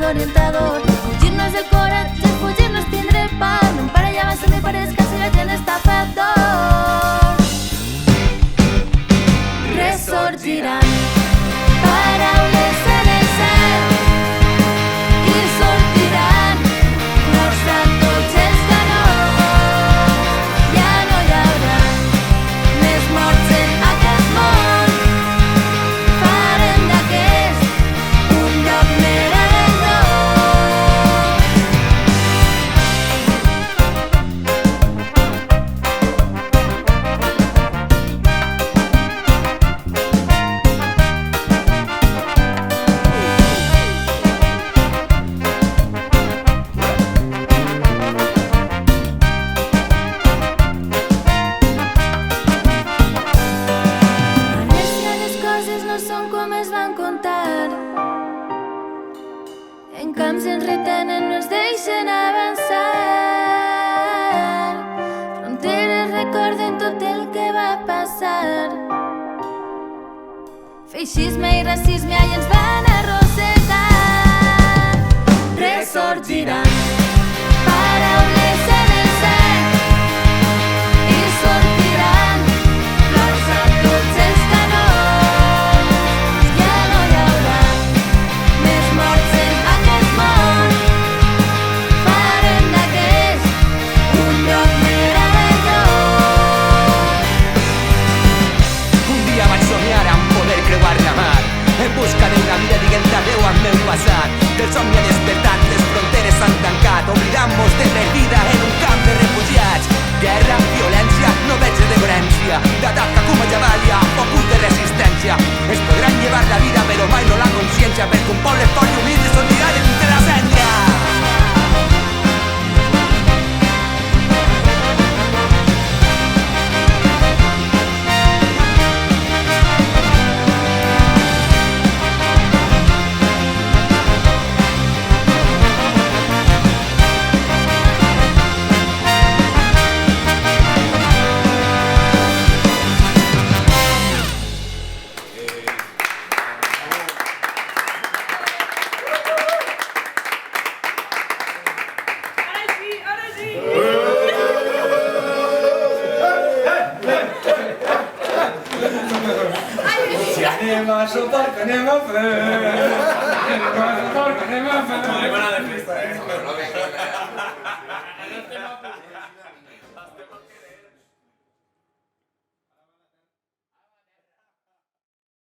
orientador. Fugir-nos el coratge, fugir-nos tindre por. No em parellava si me pareix que si la gent està fedor. Ressorgiran paraules en el cel i sortiran flors a tots els canons. Ja no hi haurà més morts en aquest món. Farem d'aquest un lloc meravellós. Són com es van contar. En camps ens retenen, no ens deixen avançar. Fronteres recorden tot el que va passar. Feixisme i racisme i ens van arrossegar. Ressorgiran paraules en el cel i sortiran flors a tots els canons. En busca d'una vida dient adeu al meu passat. Del somni ha despertat, les fronteres s'han tancat, oblidant-nos de perdida en un camp de refugiats. Guerra, violència, no veig de violència, d'atac com a javàlia o curt de resistència. Es podran llevar la vida però mai no la consciència, perquè un poble fort i humil sortirà d'entre la cendra. Anem a sopar, que anem a fer. Anem a sopar, que anem a fer.